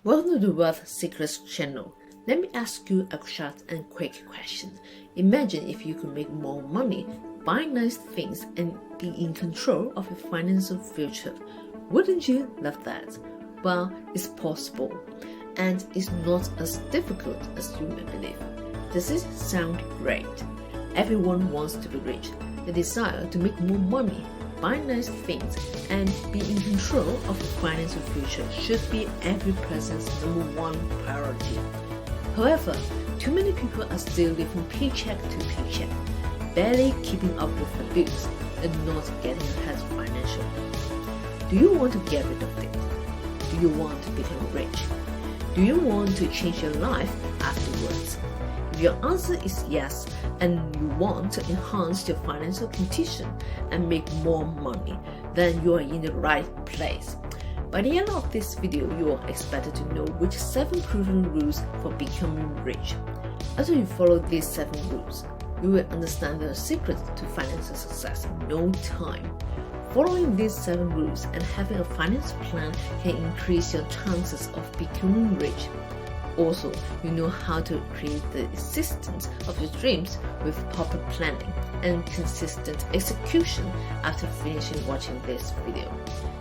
Welcome to the Wealth Secrets channel. Let me ask you a short and quick question. Imagine if you could make more money, buy nice things, and be in control of your financial future. Wouldn't you love that? Well, it's possible, and it's not as difficult as you may believe. Does it sound great? Everyone wants to be rich. The desire to make more money, buy nice things, and be in control of your financial future should be every person's number one priority. However, too many people are still living paycheck to paycheck, barely keeping up with the bills and not getting ahead financially. Do you want to get rid of it? Do you want to become rich? Do you want to change your life afterwards? If your answer is yes, and you want to enhance your financial condition and make more money, then you are in the right place. By the end of this video, you are expected to know which 7 proven rules for becoming rich. After you follow these 7 rules, you will understand the secret to financial success in no time. Following these 7 rules and having a finance plan can increase your chances of becoming rich. Also, you know how to create the existence of your dreams with proper planning and consistent execution after finishing watching this video.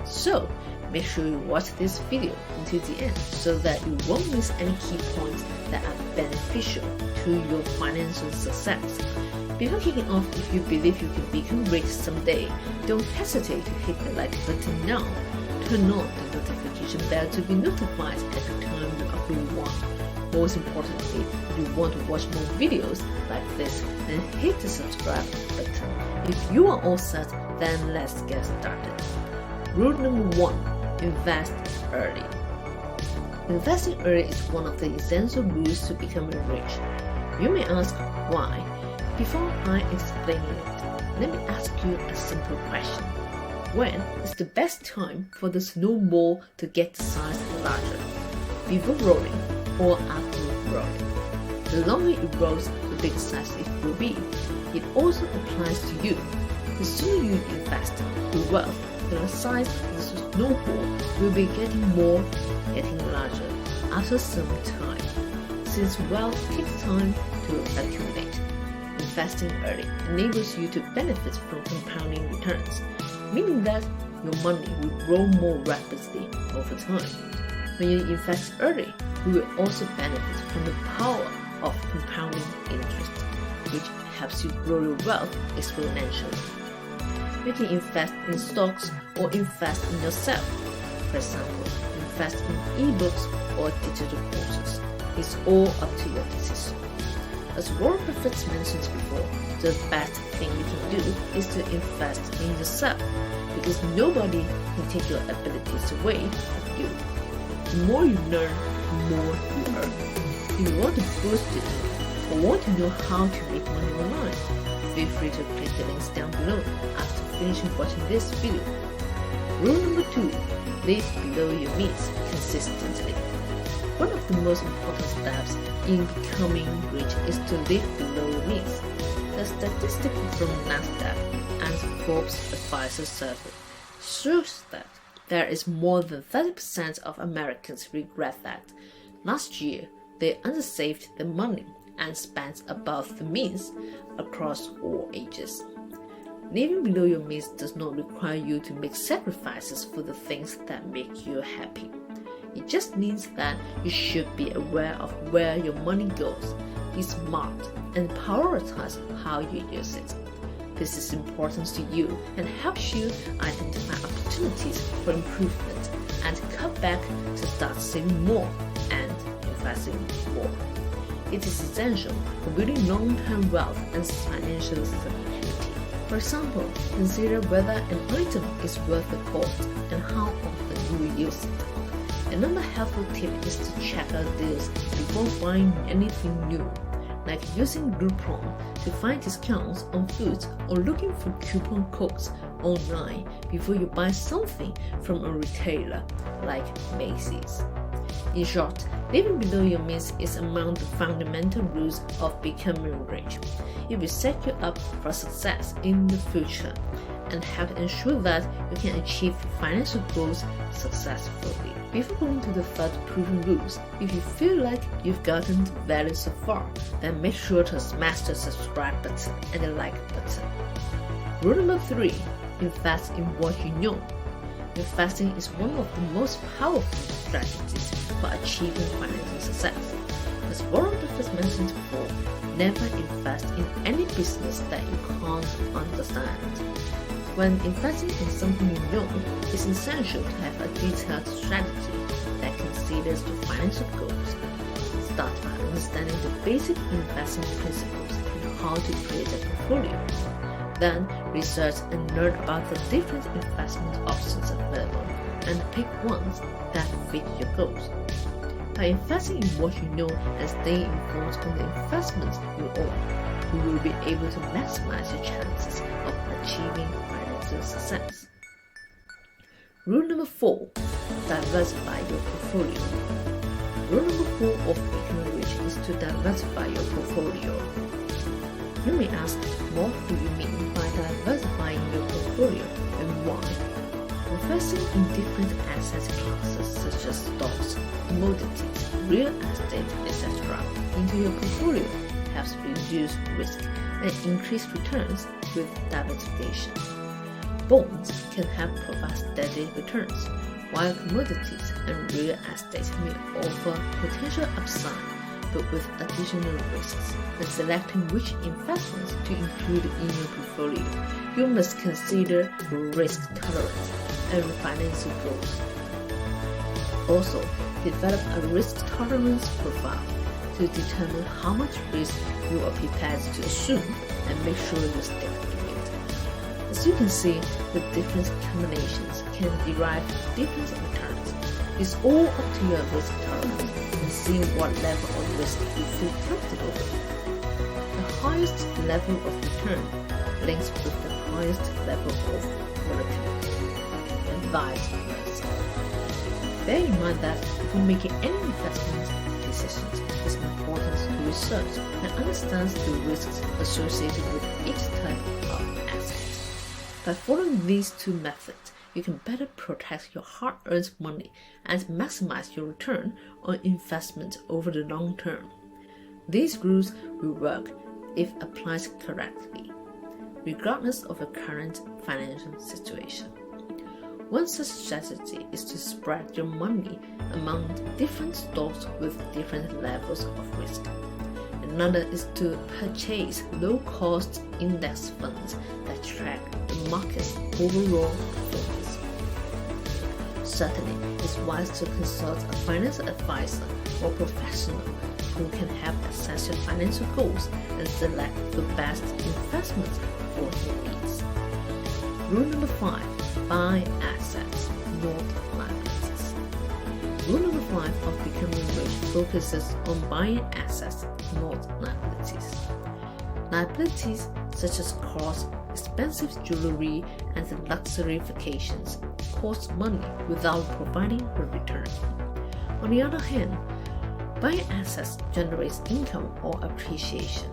So, make sure you watch this video until the end so that you won't miss any key points that are beneficial to your financial success. Before kicking off, if you believe you can become rich someday, don't hesitate to hit the like button now. Turn on the notification bell to be notified every time you upload one. Most importantly, if you want to watch more videos like this, then hit the subscribe button. If you are all set, then let's get started. Rule number 1. Invest early. Investing early is one of the essential rules to becoming rich. You may ask why. Before I explain it, let me ask you a simple question. When is the best time for the snowball to get the size larger? Before rolling or after rolling? The longer it rolls, the bigger size it will be. It also applies to you. The sooner you invest your wealth, the size of the snowball will be getting larger after some time. Since wealth takes time to accumulate, investing early enables you to benefit from compounding returns, meaning that your money will grow more rapidly over time. When you invest early, you will also benefit from the power of compounding interest, which helps you grow your wealth exponentially. You can invest in stocks or invest in yourself. For example, invest in ebooks or digital courses. It's all up to your decision. As Warren Buffett mentioned before, the best thing you can do is to invest in yourself, because nobody can take your abilities away from you. The more you learn, the more you earn. If you want to boost it or want to know how to make money online, feel free to click the links down below after finishing watching this video. Rule number 2. Live below your means consistently. One of the most important steps in becoming rich is to live below your means. The statistic from NASDAQ and Forbes Advisor survey shows that there is more than 30% of Americans regret that last year they undersaved their money and spent above the means across all ages. Living below your means does not require you to make sacrifices for the things that make you happy. It just means that you should be aware of where your money goes, be smart, and prioritize how you use it. This is important to you and helps you identify opportunities for improvement and cut back to start saving more and investing more. It is essential for building long-term wealth and financial stability. For example, consider whether an item is worth the cost and how often you will use it. Another helpful tip is to check out deals before buying anything new, like using Groupon to find discounts on foods or looking for coupon codes online before you buy something from a retailer like Macy's. In short, living below your means is among the fundamental rules of becoming rich. It will set you up for success in the future and help ensure that you can achieve financial goals successfully. Before going to the third proven rules, if you feel like you've gotten value so far, then make sure to smash the subscribe button and the like button. Rule number 3, invest in what you know. Investing is one of the most powerful strategies for achieving financial success. As Warren Buffett mentioned before, never invest in any business that you can't understand. When investing in something you know, it's essential to have a detailed strategy that considers the financial goals. Start by understanding the basic investing principles and how to create a portfolio. Then research and learn about the different investment options available and pick ones that fit your goals. By investing in what you know and staying informed on the investments you own, you will be able to maximize your chances of achieving financial success. Rule number 4, diversify your portfolio. Rule number 4 of becoming rich is to diversify your portfolio. You may ask, what do you mean by diversifying your portfolio and why? Investing in different asset classes such as stocks, commodities, real estate, etc. into your portfolio helps reduce risk and increase returns with diversification. Bonds can help provide steady returns, while commodities and real estate may offer potential upside but with additional risks. When selecting which investments to include in your portfolio, you must consider your risk tolerance and financial goals. Also, develop a risk tolerance profile to determine how much risk you are prepared to assume and make sure you stick to it. As you can see, the different combinations can derive different returns. It's all up to your risk tolerance and see what level of risk you feel comfortable with. The highest level of return links with the highest level of volatility, and vice versa. Bear in mind that before making any investment decisions, it's important to research and understand the risks associated with each type of asset. By following these two methods, you can better protect your hard-earned money and maximize your return on investment over the long term. These rules will work if applied correctly, regardless of your current financial situation. One such strategy is to spread your money among different stocks with different levels of risk. Another is to purchase low-cost index funds that track the market's overall performance. Certainly, it's wise to consult a financial advisor or professional who can help assess your financial goals and select the best investments for your needs. Rule number 5, buy assets, not liabilities. Rule number 5 of becoming rich focuses on buying assets, not liabilities. Liabilities such as cars, expensive jewelry, and luxury vacations cost money without providing a return. On the other hand, buying assets generates income or appreciation.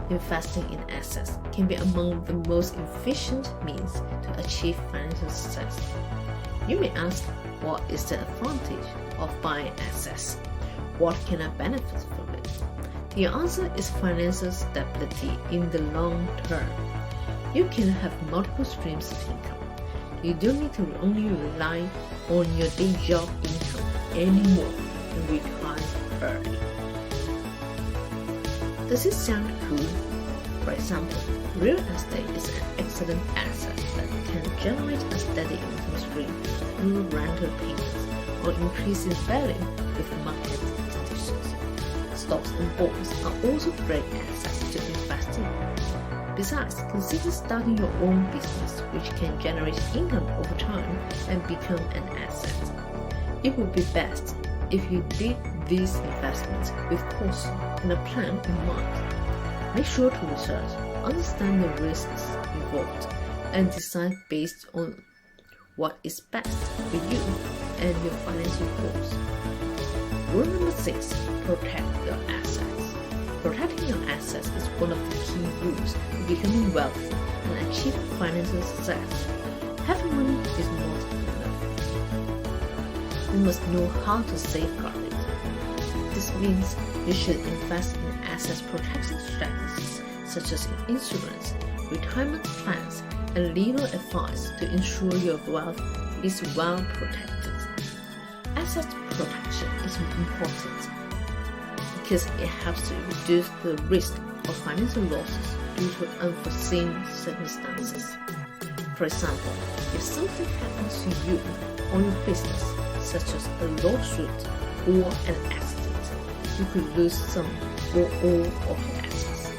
Investing in assets can be among the most efficient means to achieve financial success. You may ask, what is the advantage of buying assets? What can I benefit from it? The answer is financial stability in the long term. You can have multiple streams of income. You don't need to only rely on your day job income anymore and retire early. Does it sound cool? For example, real estate is an excellent asset that can generate a steady income stream through rental payments or increase in value with market conditions. Stocks and bonds are also great assets to invest in. Besides, consider starting your own business which can generate income over time and become an asset. It would be best if you did these investments with caution and a plan in mind. Make sure to research, understand the risks involved, and decide based on what is best for you and your financial goals. Rule number 6, protect your assets. Protecting your assets is one of the key rules to becoming wealthy and achieving financial success. Having money is not enough. you must know how to safeguard it. This means you should invest in asset protection strategies such as insurance, retirement plans, and legal advice to ensure your wealth is well protected. Asset protection is important because it helps to reduce the risk of financial losses due to unforeseen circumstances. For example, if something happens to you or your business, such as a lawsuit or an accident, you could lose some or all of your assets.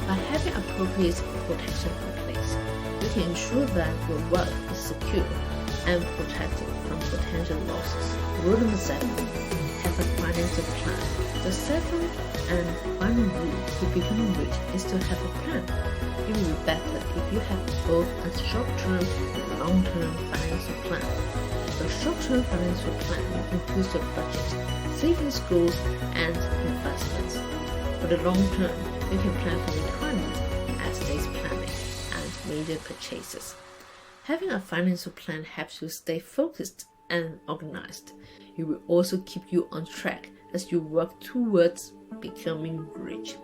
By having appropriate protection in place, you can ensure that your wealth is secure and protected from potential losses. Rule number 7. Have a financial plan. The seventh and final rule to becoming rich is to have a plan. It will be better if you have both a short-term and long-term financial plan. The short-term financial plan includes your budget, savings goals, and investments. For the long term, you can plan for retirement, estate planning, and major purchases. Having a financial plan helps you stay focused and organized. It will also keep you on track as you work towards becoming rich.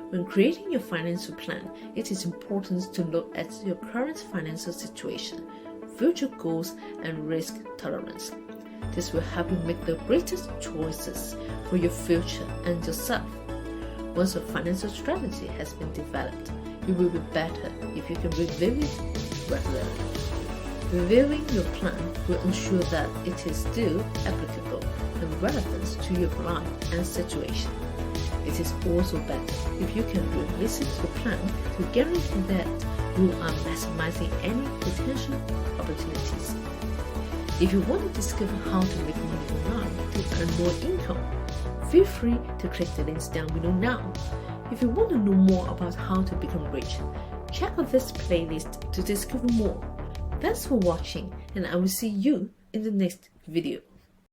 When creating your financial plan, it is important to look at your current financial situation, future goals, and risk tolerance. This will help you make the greatest choices for your future and yourself. Once your financial strategy has been developed, it will be better if you can review it regularly. Reviewing your plan will ensure that it is still applicable and relevant to your life and situation. It is also better if you can revisit your plan to guarantee that you are maximizing any potential opportunities. If you want to discover how to make money online to earn more income, feel free to click the links down below now. If you want to know more about how to become rich, check out this playlist to discover more. Thanks for watching, and I will see you in the next video.